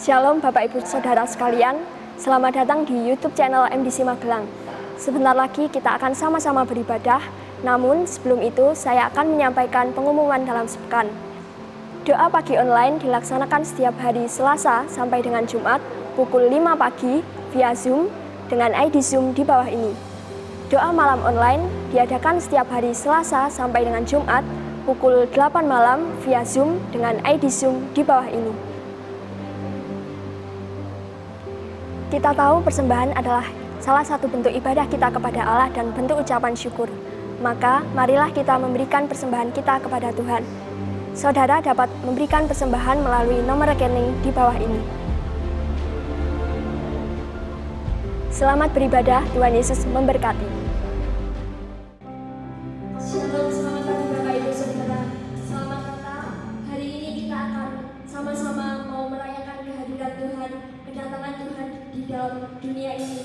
Shalom Bapak Ibu Saudara sekalian, selamat datang di YouTube channel MDC Magelang. Sebentar lagi kita akan sama-sama beribadah, namun sebelum itu saya akan menyampaikan pengumuman dalam sepekan. Doa pagi online dilaksanakan setiap hari Selasa sampai dengan Jumat pukul 5 pagi via Zoom dengan ID Zoom di bawah ini. Doa malam online diadakan setiap hari Selasa sampai dengan Jumat pukul 8 malam via Zoom dengan ID Zoom di bawah ini. Kita tahu persembahan adalah salah satu bentuk ibadah kita kepada Allah dan bentuk ucapan syukur. Maka marilah kita memberikan persembahan kita kepada Tuhan. Saudara dapat memberikan persembahan melalui nomor rekening di bawah ini. Selamat beribadah, Tuhan Yesus memberkati. Shalom, selamat pagi Bapak Ibu Saudara. Selamat datang. Hari ini kita akan sama-sama mau merayakan kehadiran Tuhan, kedatangan Tuhan di dalam dunia ini.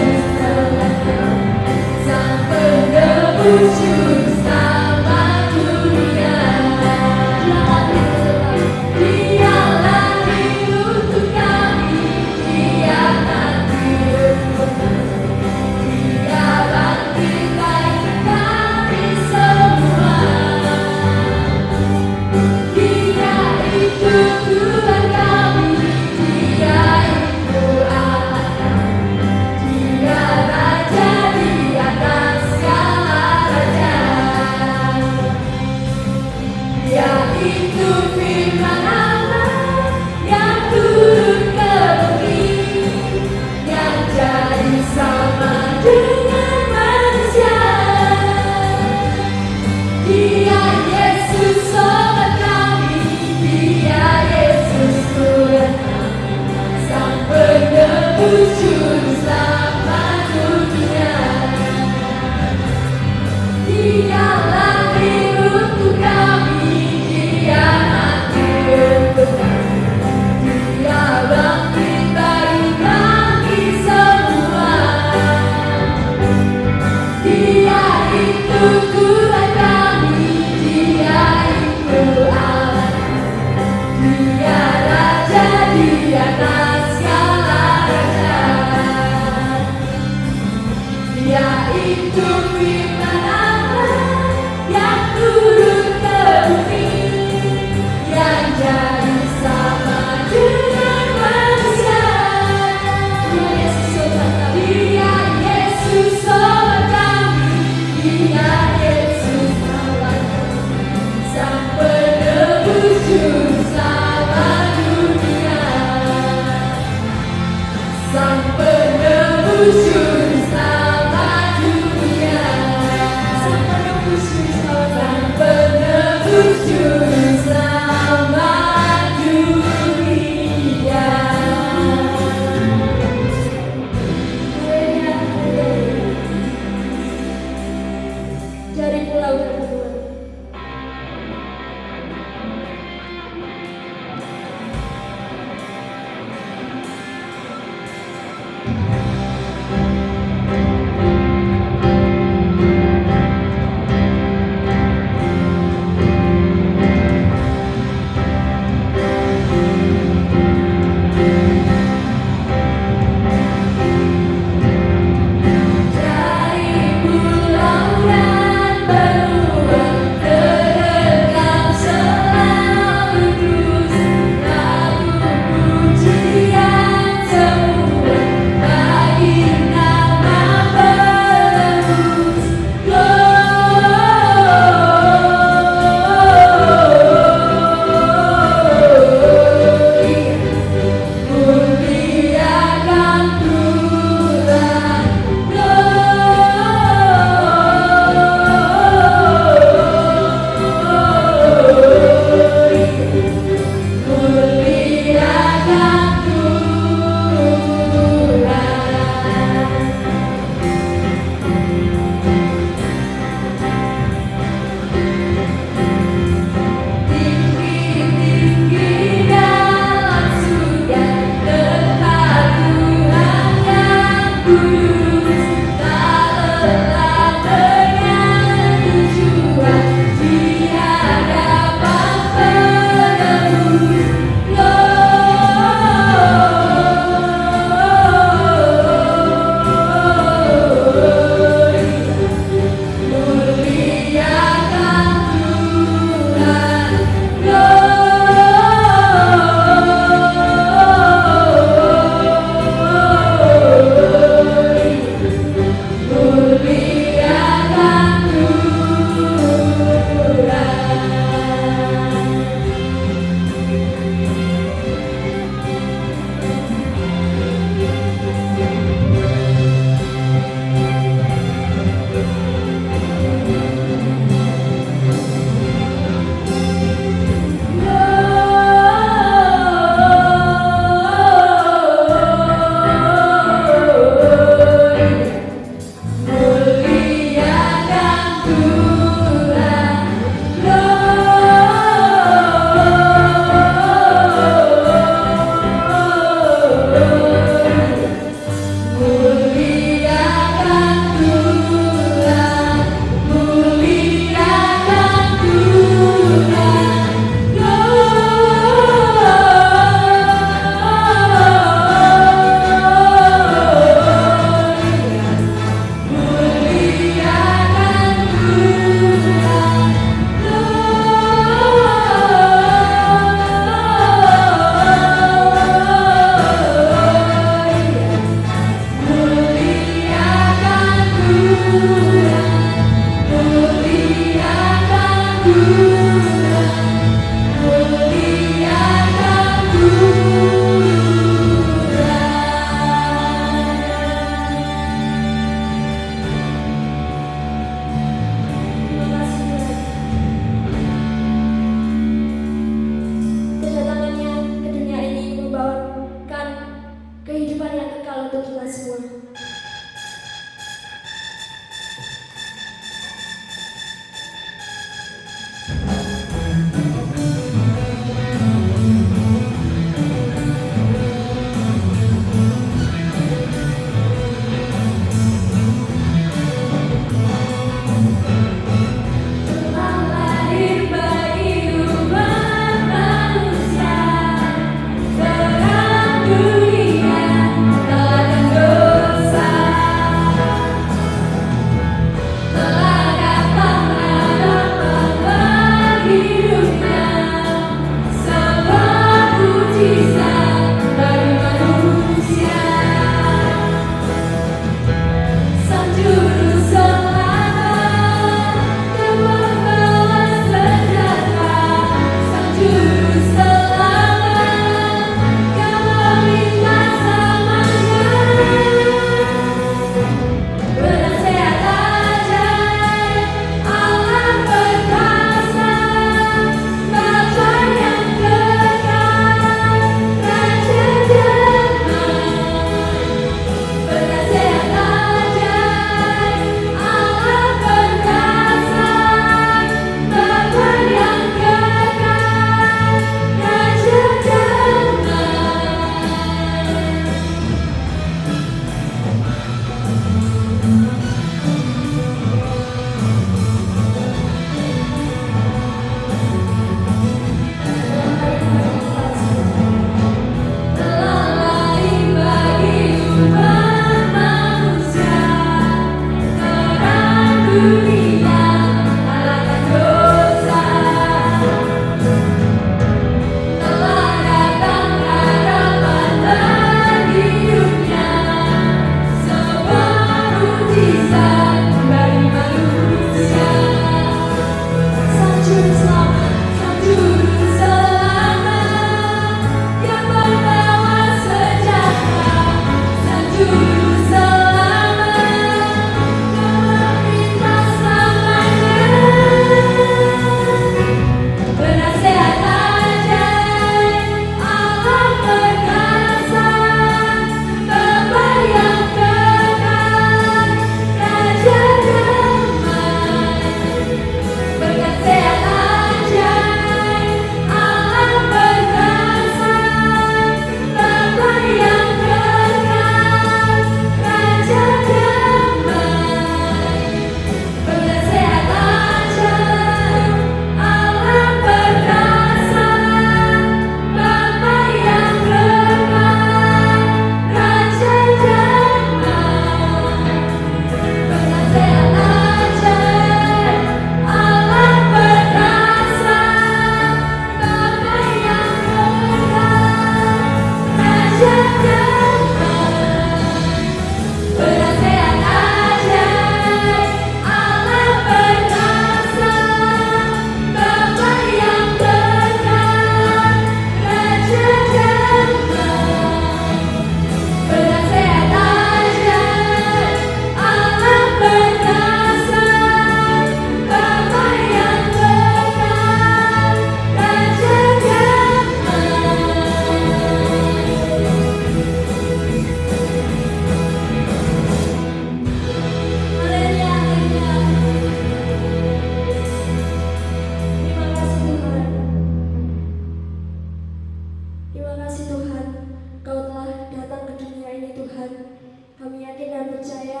Kami yakin dan percaya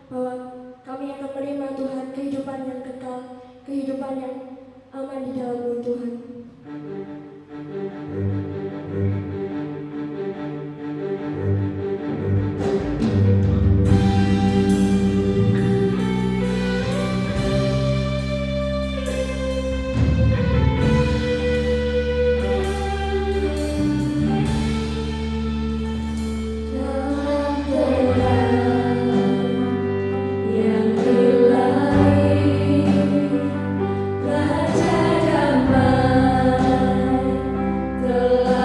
bahwa kami akan menerima Tuhan kehidupan yang kekal, kehidupan yang aman di dalam-Mu Tuhan. Raja damai telah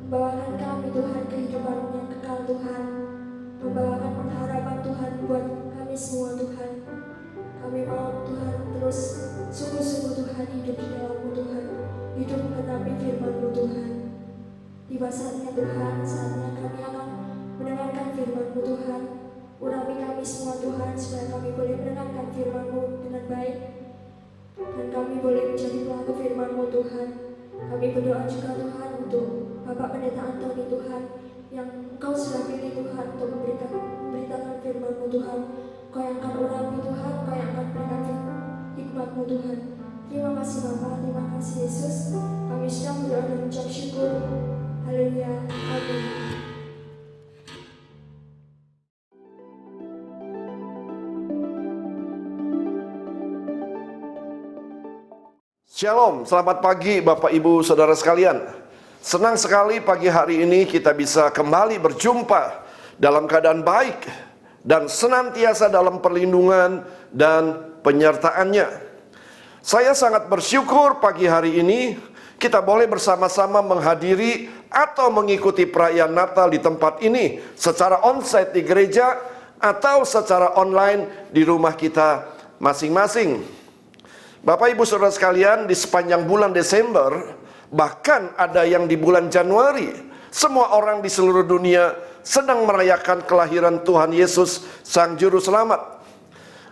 Membawakan kami Tuhan kehidupan yang kekal Tuhan. Membawakan pengharapan Tuhan buat kami semua Tuhan. Kami mau Tuhan terus sungguh-sungguh Tuhan hidup di dalam-Mu Tuhan. Hidup menenapi firman-Mu Tuhan. Tiba saatnya Tuhan, saatnya kami akan mendengarkan firman-Mu Tuhan. Urapi kami semua Tuhan, supaya kami boleh mendengarkan firman-Mu dengan baik. Dan kami boleh menjadi pelaku firman-Mu Tuhan. Kami berdoa juga Tuhan untuk Bapak Pendeta Antoni Tuhan, yang Engkau sudah pilih Tuhan untuk memberitakan firman-Mu Tuhan. Kau yang akan urapi Tuhan, Kau yang akan berikan hikmat-Mu Tuhan. Terima kasih Bapa, terima kasih Yesus. Kami sudah berdoa dan mengucap syukur. Haleluya, amin. Shalom, selamat pagi Bapak Ibu Saudara sekalian. Senang sekali pagi hari ini kita bisa kembali berjumpa dalam keadaan baik dan senantiasa dalam perlindungan dan penyertaannya. Saya sangat bersyukur pagi hari ini kita boleh bersama-sama menghadiri atau mengikuti perayaan Natal di tempat ini secara onsite di gereja atau secara online di rumah kita masing-masing. Bapak Ibu Saudara sekalian, di sepanjang bulan Desember, bahkan ada yang di bulan Januari, semua orang di seluruh dunia sedang merayakan kelahiran Tuhan Yesus Sang Juru Selamat.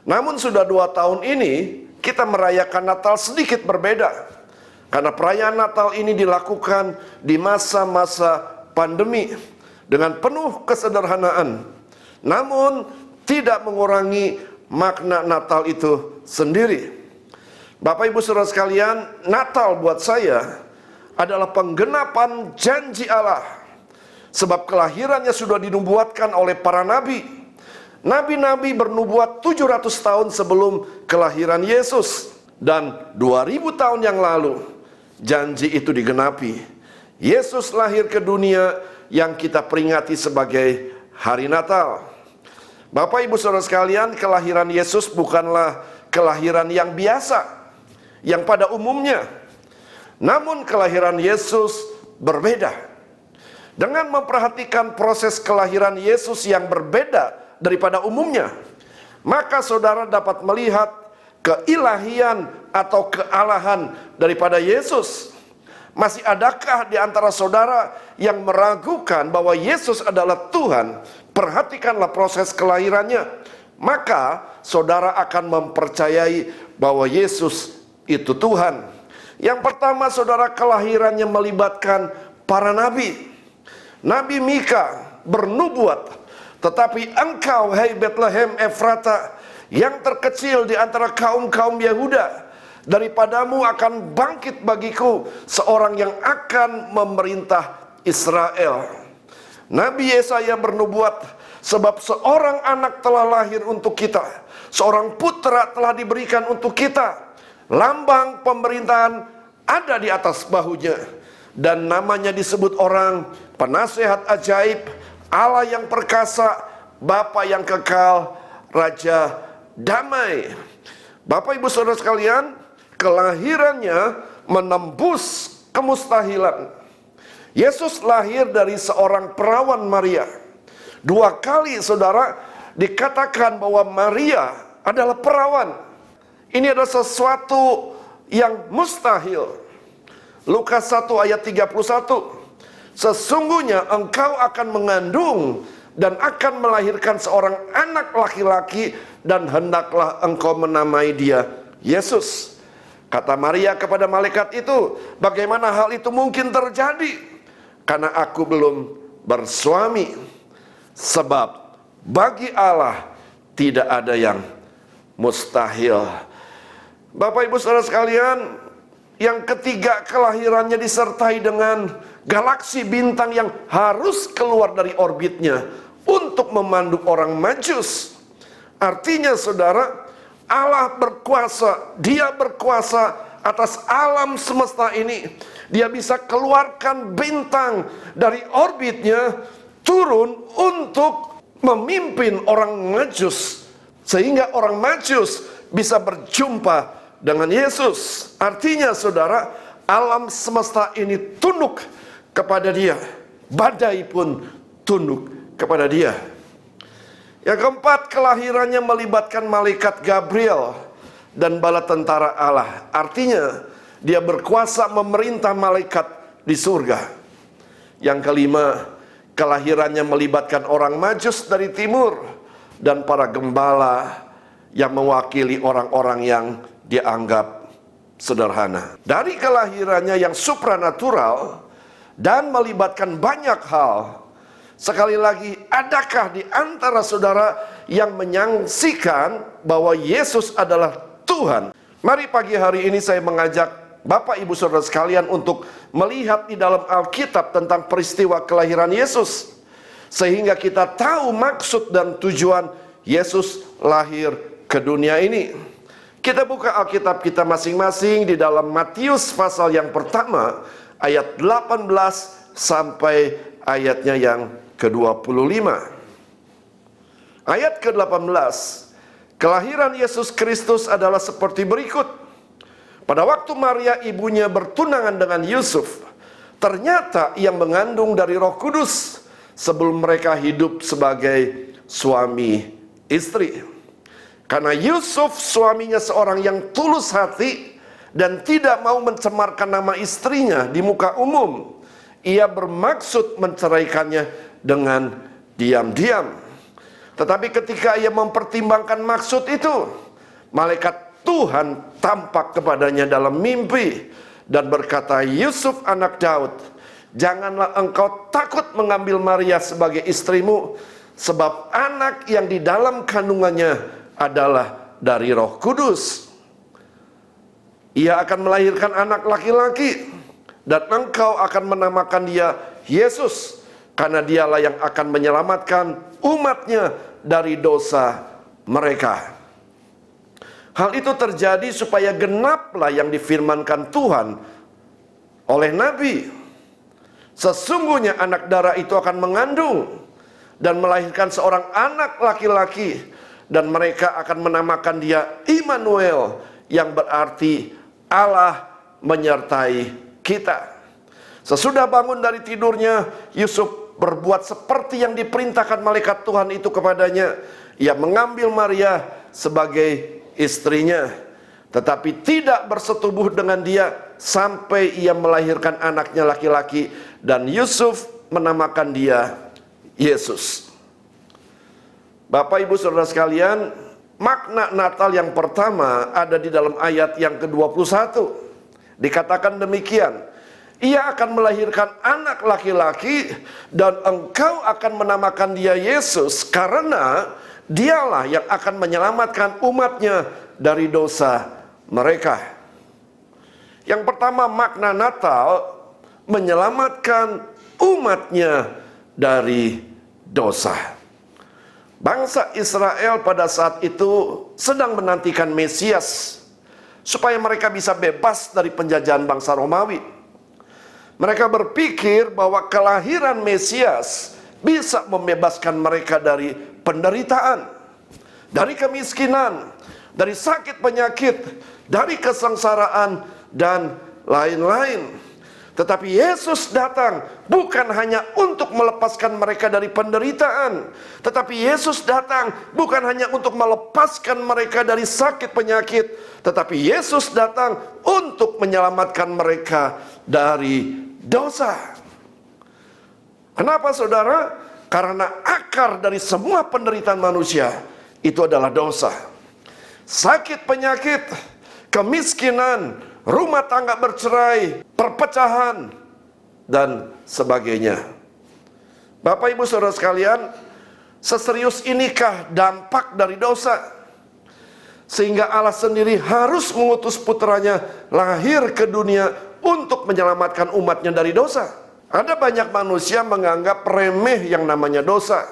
Namun sudah 2 tahun ini kita merayakan Natal sedikit berbeda, karena perayaan Natal ini dilakukan di masa-masa pandemi dengan penuh kesederhanaan, namun tidak mengurangi makna Natal itu sendiri. Bapak Ibu Saudara sekalian, Natal buat saya adalah penggenapan janji Allah. Sebab kelahirannya sudah dinubuatkan oleh para nabi. Nabi-nabi bernubuat 700 tahun sebelum kelahiran Yesus. Dan 2000 tahun yang lalu, janji itu digenapi. Yesus lahir ke dunia yang kita peringati sebagai hari Natal. Bapak Ibu Saudara sekalian, kelahiran Yesus bukanlah kelahiran yang biasa, yang pada umumnya. Namun kelahiran Yesus berbeda. Dengan memperhatikan proses kelahiran Yesus yang berbeda daripada umumnya, maka saudara dapat melihat keilahian atau kealahan daripada Yesus. Masih adakah di antara saudara yang meragukan bahwa Yesus adalah Tuhan? Perhatikanlah proses kelahirannya, maka saudara akan mempercayai bahwa Yesus itu Tuhan. Yang pertama, saudara, kelahirannya melibatkan para nabi. Nabi Mika bernubuat, tetapi engkau, hai Bethlehem Efrata, yang terkecil di antara kaum-kaum Yehuda, daripadamu akan bangkit bagiku seorang yang akan memerintah Israel. Nabi Yesaya bernubuat, sebab seorang anak telah lahir untuk kita, seorang putra telah diberikan untuk kita. Lambang pemerintahan ada di atas bahunya, dan namanya disebut orang penasehat ajaib, Allah yang perkasa, Bapa yang kekal, Raja damai. Bapak Ibu Saudara sekalian, kelahirannya menembus kemustahilan. Yesus lahir dari seorang perawan Maria. 2 kali saudara dikatakan bahwa Maria adalah perawan. Ini adalah sesuatu yang mustahil. Lukas 1 ayat 31. Sesungguhnya engkau akan mengandung dan akan melahirkan seorang anak laki-laki, dan hendaklah engkau menamai dia Yesus. Kata Maria kepada malaikat itu, bagaimana hal itu mungkin terjadi? Karena aku belum bersuami. Sebab bagi Allah tidak ada yang mustahil. Bapak Ibu Saudara sekalian, yang ketiga, kelahirannya disertai dengan galaksi bintang yang harus keluar dari orbitnya untuk memandu orang Majus. Artinya saudara, Allah berkuasa, Dia berkuasa atas alam semesta ini. Dia bisa keluarkan bintang dari orbitnya turun untuk memimpin orang Majus, sehingga orang Majus bisa berjumpa dengan Yesus. Artinya saudara, alam semesta ini tunduk kepada Dia. badai pun tunduk kepada dia. Yang keempat, kelahirannya melibatkan malaikat Gabriel dan bala tentara Allah. Artinya, dia berkuasa memerintah malaikat di surga. Yang kelima, kelahirannya melibatkan orang Majus dari timur dan para gembala yang mewakili orang-orang yang dianggap sederhana. Dari kelahirannya yang supranatural dan melibatkan banyak hal, sekali lagi, adakah di antara saudara yang menyaksikan bahwa Yesus adalah Tuhan? Mari pagi hari ini saya mengajak Bapak Ibu Saudara sekalian untuk melihat di dalam Alkitab tentang peristiwa kelahiran Yesus, sehingga kita tahu maksud dan tujuan Yesus lahir ke dunia ini. Kita buka Alkitab kita masing-masing di dalam Matius pasal yang pertama, ayat 18 sampai ayatnya yang ke-25. Ayat ke-18, kelahiran Yesus Kristus adalah seperti berikut. Pada waktu Maria ibunya bertunangan dengan Yusuf, ternyata ia mengandung dari Roh Kudus sebelum mereka hidup sebagai suami istri. Karena Yusuf suaminya seorang yang tulus hati dan tidak mau mencemarkan nama istrinya di muka umum, ia bermaksud menceraikannya dengan diam-diam. Tetapi ketika ia mempertimbangkan maksud itu, malaikat Tuhan tampak kepadanya dalam mimpi dan berkata, "Yusuf anak Daud, janganlah engkau takut mengambil Maria sebagai istrimu, sebab anak yang di dalam kandungannya adalah dari Roh Kudus. Ia akan melahirkan anak laki-laki, dan engkau akan menamakan dia Yesus, karena dialah yang akan menyelamatkan umatnya dari dosa mereka." Hal itu terjadi supaya genaplah yang difirmankan Tuhan oleh Nabi. Sesungguhnya anak darah itu akan mengandung dan melahirkan seorang anak laki-laki, dan mereka akan menamakan dia Immanuel, yang berarti Allah menyertai kita. Sesudah bangun dari tidurnya, Yusuf berbuat seperti yang diperintahkan malaikat Tuhan itu kepadanya. Ia mengambil Maria sebagai istrinya, tetapi tidak bersetubuh dengan dia sampai ia melahirkan anaknya laki-laki, dan Yusuf menamakan dia Yesus. Bapak Ibu Saudara sekalian, makna Natal yang pertama ada di dalam ayat yang ke-21. Dikatakan demikian, ia akan melahirkan anak laki-laki dan engkau akan menamakan dia Yesus, karena dialah yang akan menyelamatkan umatnya dari dosa mereka. Yang pertama, makna Natal menyelamatkan umatnya dari dosa. Bangsa Israel pada saat itu sedang menantikan Mesias supaya mereka bisa bebas dari penjajahan bangsa Romawi. Mereka berpikir bahwa kelahiran Mesias bisa membebaskan mereka dari penderitaan, dari kemiskinan, dari sakit penyakit, dari kesengsaraan, dan lain-lain. Tetapi Yesus datang bukan hanya untuk melepaskan mereka dari penderitaan, tetapi Yesus datang bukan hanya untuk melepaskan mereka dari sakit penyakit, tetapi Yesus datang untuk menyelamatkan mereka dari dosa. Kenapa saudara? Karena akar dari semua penderitaan manusia itu adalah dosa. Sakit penyakit, kemiskinan, rumah tangga bercerai, perpecahan, dan sebagainya. Bapak Ibu Saudara sekalian, seserius inikah dampak dari dosa, sehingga Allah sendiri harus mengutus putranya lahir ke dunia untuk menyelamatkan umatnya dari dosa? Ada banyak manusia menganggap remeh yang namanya dosa,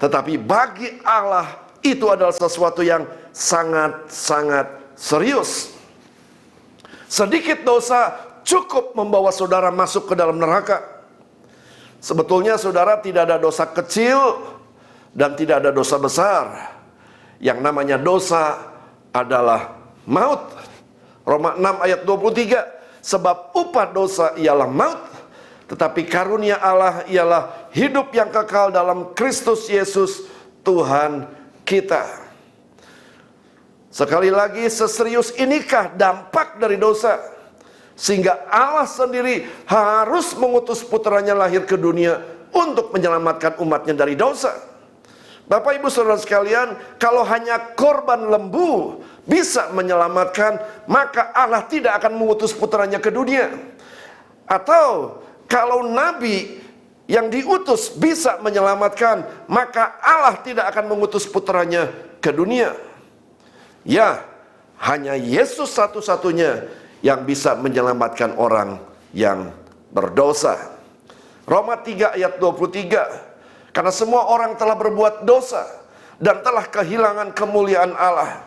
tetapi bagi Allah itu adalah sesuatu yang sangat-sangat serius. Sedikit dosa cukup membawa saudara masuk ke dalam neraka. Sebetulnya saudara, tidak ada dosa kecil dan tidak ada dosa besar. Yang namanya dosa adalah maut. Roma 6 ayat 23, sebab upah dosa ialah maut, tetapi karunia Allah ialah hidup yang kekal dalam Kristus Yesus Tuhan kita. Sekali lagi, seserius inikah dampak dari dosa, sehingga Allah sendiri harus mengutus putranya lahir ke dunia untuk menyelamatkan umatnya dari dosa. Bapak ibu saudara sekalian, kalau hanya korban lembu bisa menyelamatkan, maka Allah tidak akan mengutus putranya ke dunia. Atau kalau nabi yang diutus bisa menyelamatkan, maka Allah tidak akan mengutus putranya ke dunia. Ya, hanya Yesus satu-satunya yang bisa menyelamatkan orang yang berdosa. Roma 3 ayat 23, karena semua orang telah berbuat dosa dan telah kehilangan kemuliaan Allah.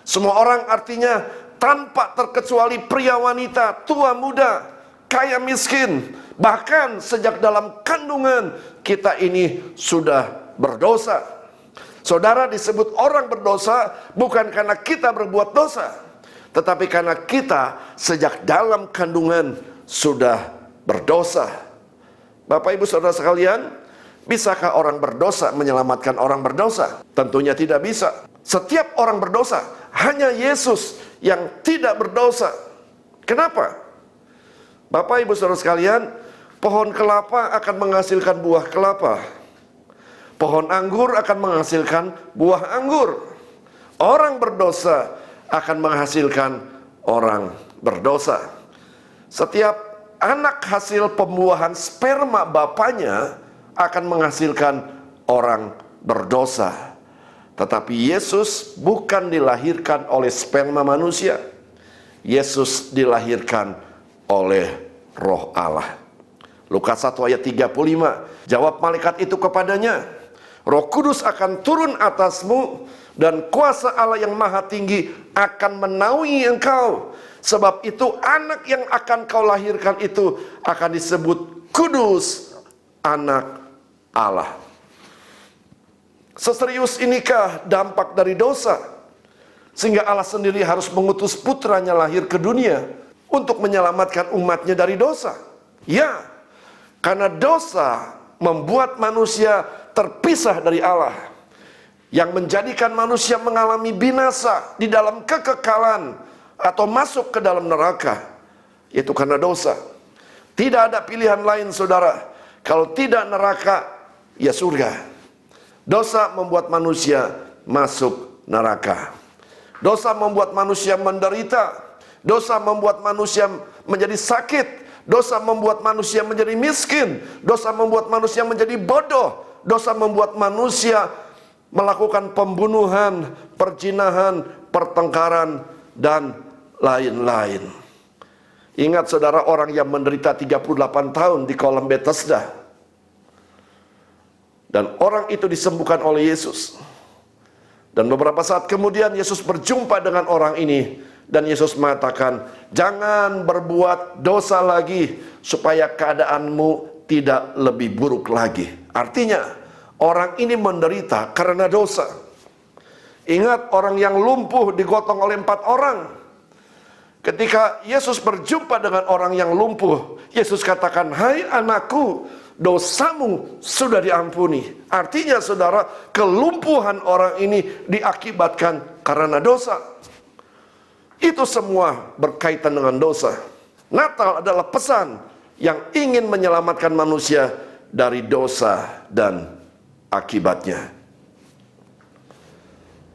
Semua orang artinya tanpa terkecuali pria wanita, tua muda, kaya miskin, bahkan sejak dalam kandungan kita ini sudah berdosa. Saudara, disebut orang berdosa bukan karena kita berbuat dosa, tetapi karena kita sejak dalam kandungan sudah berdosa. Bapak ibu saudara sekalian, bisakah orang berdosa menyelamatkan orang berdosa? Tentunya tidak bisa. Setiap orang berdosa, hanya Yesus yang tidak berdosa. Kenapa? Bapak ibu saudara sekalian, pohon kelapa akan menghasilkan buah kelapa. Pohon anggur akan menghasilkan buah anggur. Orang berdosa akan menghasilkan orang berdosa. Setiap anak hasil pembuahan sperma bapaknya akan menghasilkan orang berdosa. Tetapi Yesus bukan dilahirkan oleh sperma manusia. Yesus dilahirkan oleh Roh Allah. Lukas 1 ayat 35, jawab malaikat itu kepadanya, Roh Kudus akan turun atasmu dan kuasa Allah yang maha tinggi akan menaungi engkau. Sebab itu anak yang akan kau lahirkan itu akan disebut kudus, anak Allah. Seserius inikah dampak dari dosa, sehingga Allah sendiri harus mengutus putranya lahir ke dunia untuk menyelamatkan umatnya dari dosa? Ya, karena dosa membuat manusia terpisah dari Allah, yang menjadikan manusia mengalami binasa di dalam kekekalan atau masuk ke dalam neraka. Itu karena dosa. Tidak ada pilihan lain saudara. Kalau tidak neraka, ya surga. Dosa membuat manusia masuk neraka. Dosa membuat manusia menderita. Dosa membuat manusia menjadi sakit. Dosa membuat manusia menjadi miskin. Dosa membuat manusia menjadi bodoh. Dosa membuat manusia melakukan pembunuhan, perzinahan, pertengkaran, dan lain-lain. Ingat saudara, orang yang menderita 38 tahun di kolam Bethesda, dan orang itu disembuhkan oleh Yesus. Dan beberapa saat kemudian Yesus berjumpa dengan orang ini, dan Yesus mengatakan, jangan berbuat dosa lagi supaya keadaanmu tidak lebih buruk lagi. Artinya orang ini menderita karena dosa. Ingat, orang yang lumpuh digotong oleh 4 orang. Ketika Yesus berjumpa dengan orang yang lumpuh, Yesus katakan, hai anakku, dosamu sudah diampuni. Artinya saudara, kelumpuhan orang ini diakibatkan karena dosa. Itu semua berkaitan dengan dosa. Natal adalah pesan yang ingin menyelamatkan manusia dari dosa dan akibatnya.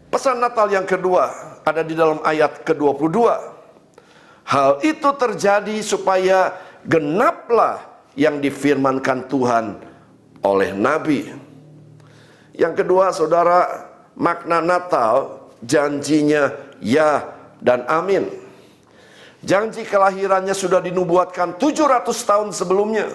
Pesan Natal yang kedua ada di dalam ayat ke-22. Hal itu terjadi supaya genaplah yang difirmankan Tuhan oleh Nabi. Yang kedua saudara, makna Natal janjinya ya dan amin. Janji kelahirannya sudah dinubuatkan 700 tahun sebelumnya.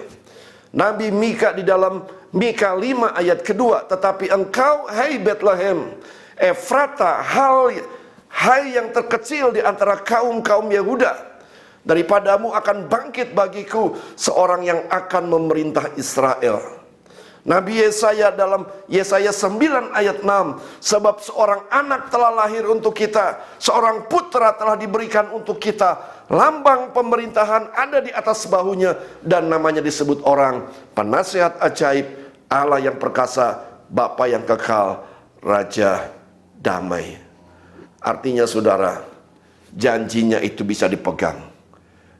Nabi Mika di dalam Mika 5 ayat kedua, tetapi engkau hai Bethlehem Efrata, hai yang terkecil di antara kaum-kaum Yehuda, daripadamu akan bangkit bagiku seorang yang akan memerintah Israel. Nabi Yesaya dalam Yesaya 9 ayat 6, sebab seorang anak telah lahir untuk kita, seorang putra telah diberikan untuk kita, lambang pemerintahan ada di atas bahunya, dan namanya disebut orang penasihat ajaib, Allah yang perkasa, Bapa yang kekal, Raja damai. Artinya saudara, janjinya itu bisa dipegang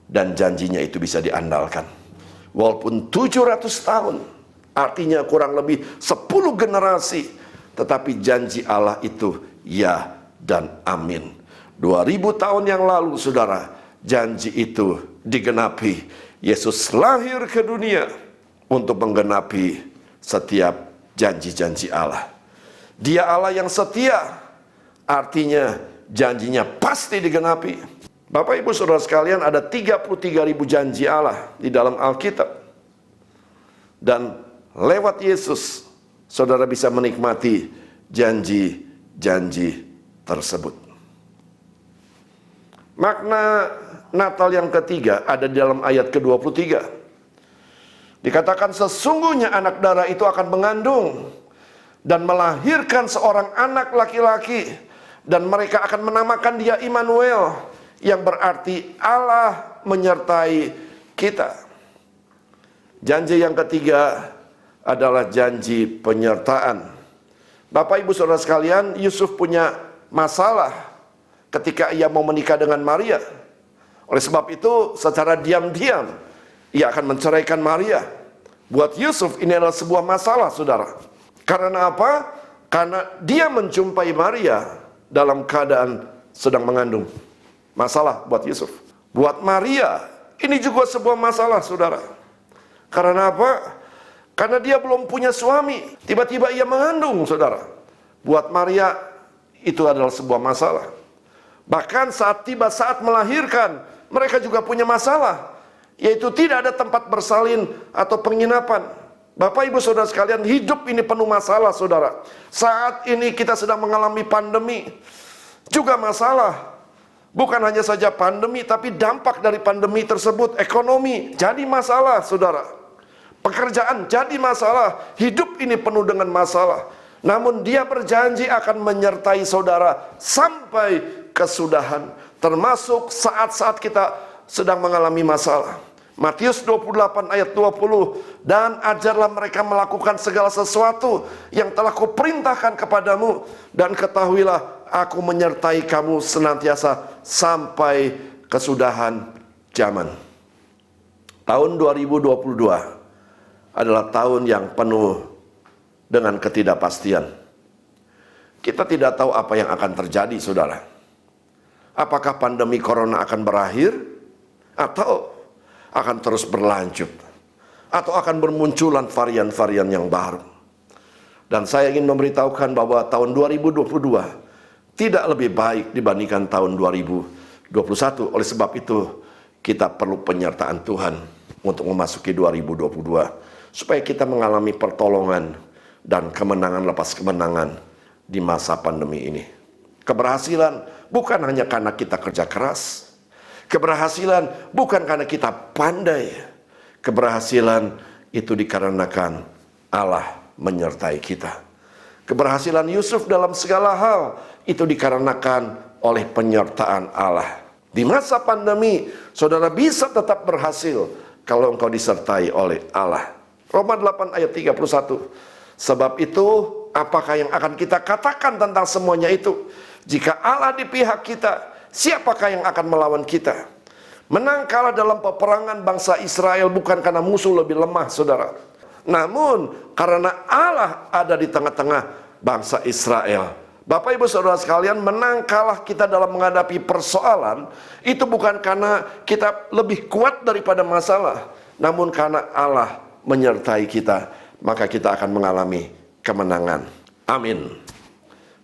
dan janjinya itu bisa diandalkan. Walaupun 700 tahun, artinya kurang lebih 10 generasi, tetapi janji Allah itu ya dan amin. 2000 tahun yang lalu saudara, janji itu digenapi. Yesus lahir ke dunia untuk menggenapi setiap janji-janji Allah. Dia Allah yang setia, artinya janjinya pasti digenapi. Bapak ibu saudara sekalian, ada 33.000 janji Allah di dalam Alkitab. Dan lewat Yesus, saudara bisa menikmati janji-janji tersebut. Makna Natal yang ketiga ada di dalam ayat ke-23. Dikatakan sesungguhnya anak darah itu akan mengandung dan melahirkan seorang anak laki-laki, dan mereka akan menamakan dia Immanuel, yang berarti Allah menyertai kita. Janji yang ketiga adalah janji penyertaan. Bapak ibu saudara sekalian, Yusuf punya masalah ketika ia mau menikah dengan Maria. Oleh sebab itu secara diam-diam ia akan menceraikan Maria. Buat Yusuf ini adalah sebuah masalah saudara. Karena apa? Karena dia menjumpai Maria dalam keadaan sedang mengandung. Masalah buat Yusuf. Buat Maria ini juga sebuah masalah saudara. Karena apa? Karena dia belum punya suami, tiba-tiba ia mengandung saudara. Buat Maria itu adalah sebuah masalah. Bahkan saat tiba saat melahirkan, mereka juga punya masalah, yaitu tidak ada tempat bersalin atau penginapan. Bapak ibu saudara sekalian, hidup ini penuh masalah saudara. Saat ini kita sedang mengalami pandemi, juga masalah. Bukan hanya saja pandemi, tapi dampak dari pandemi tersebut, ekonomi jadi masalah saudara. Pekerjaan jadi masalah, hidup ini penuh dengan masalah. Namun dia berjanji akan menyertai saudara sampai kesudahan, termasuk saat-saat kita sedang mengalami masalah. Matius 28 ayat 20, dan ajarlah mereka melakukan segala sesuatu yang telah kuperintahkan kepadamu, dan ketahuilah aku menyertai kamu senantiasa sampai kesudahan zaman. Tahun 2022 adalah tahun yang penuh dengan ketidakpastian. Kita tidak tahu apa yang akan terjadi saudara. Apakah pandemi corona akan berakhir, atau akan terus berlanjut, atau akan bermunculan varian-varian yang baru. Dan saya ingin memberitahukan bahwa tahun 2022 tidak lebih baik dibandingkan tahun 2021. Oleh sebab itu kita perlu penyertaan Tuhan untuk memasuki 2022, supaya kita mengalami pertolongan dan kemenangan lepas kemenangan di masa pandemi ini. Keberhasilan bukan hanya karena kita kerja keras. Keberhasilan bukan karena kita pandai. Keberhasilan itu dikarenakan Allah menyertai kita. Keberhasilan Yusuf dalam segala hal itu dikarenakan oleh penyertaan Allah. Di masa pandemi, saudara bisa tetap berhasil kalau engkau disertai oleh Allah. Roma 8 ayat 31. Sebab itu, apakah yang akan kita katakan tentang semuanya itu? Jika Allah di pihak kita, siapakah yang akan melawan kita? Menang kalah dalam peperangan bangsa Israel bukan karena musuh lebih lemah saudara, namun karena Allah ada di tengah-tengah bangsa Israel. Bapak ibu saudara sekalian, menang kalah kita dalam menghadapi persoalan itu bukan karena kita lebih kuat daripada masalah, namun karena Allah menyertai kita, maka kita akan mengalami kemenangan. Amin.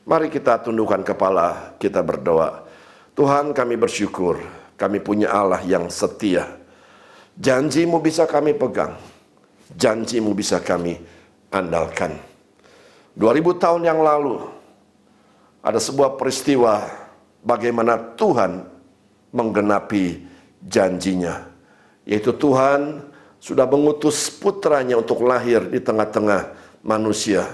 Mari kita tundukkan kepala, kita berdoa. Tuhan, kami bersyukur, kami punya Allah yang setia. Janji-Mu bisa kami pegang, janji-Mu bisa kami andalkan. 2000 tahun yang lalu, ada sebuah peristiwa bagaimana Tuhan menggenapi janjinya, yaitu Tuhan sudah mengutus putranya untuk lahir di tengah-tengah manusia,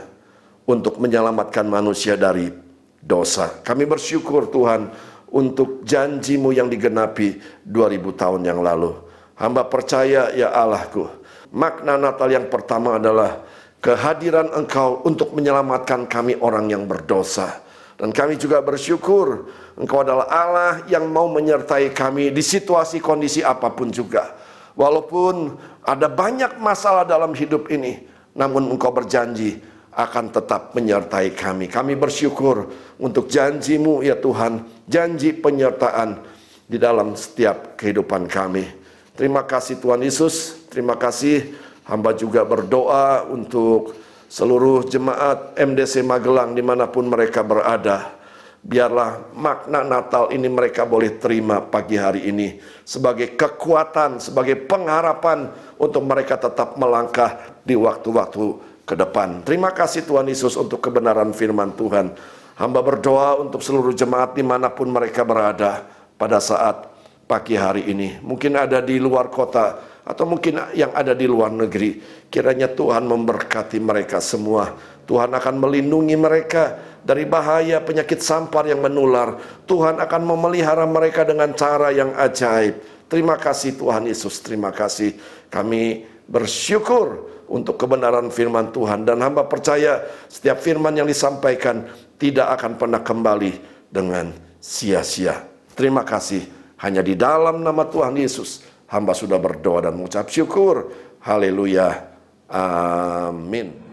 untuk menyelamatkan manusia dari dosa. Kami bersyukur Tuhan untuk janji-Mu yang digenapi 2000 tahun yang lalu. Hamba percaya ya Allahku, makna Natal yang pertama adalah kehadiran Engkau untuk menyelamatkan kami orang yang berdosa. Dan kami juga bersyukur Engkau adalah Allah yang mau menyertai kami di situasi kondisi apapun juga. Walaupun ada banyak masalah dalam hidup ini, namun Engkau berjanji akan tetap menyertai kami. Kami bersyukur untuk janji-Mu ya Tuhan, janji penyertaan di dalam setiap kehidupan kami. Terima kasih Tuhan Yesus, terima kasih. Hamba juga berdoa untuk seluruh jemaat MDC Magelang dimanapun mereka berada. Biarlah makna Natal ini mereka boleh terima pagi hari ini sebagai kekuatan, sebagai pengharapan untuk mereka tetap melangkah di waktu-waktu ke depan. Terima kasih Tuhan Yesus untuk kebenaran firman Tuhan. Hamba berdoa untuk seluruh jemaat dimanapun mereka berada pada saat pagi hari ini. Mungkin ada di luar kota atau mungkin yang ada di luar negeri. Kiranya Tuhan memberkati mereka semua. Tuhan akan melindungi mereka dari bahaya penyakit sampar yang menular. Tuhan akan memelihara mereka dengan cara yang ajaib. Terima kasih Tuhan Yesus, terima kasih. Kami bersyukur untuk kebenaran firman Tuhan. Dan hamba percaya setiap firman yang disampaikan tidak akan pernah kembali dengan sia-sia. Terima kasih. Hanya di dalam nama Tuhan Yesus hamba sudah berdoa dan mengucap syukur. Haleluya. Amin.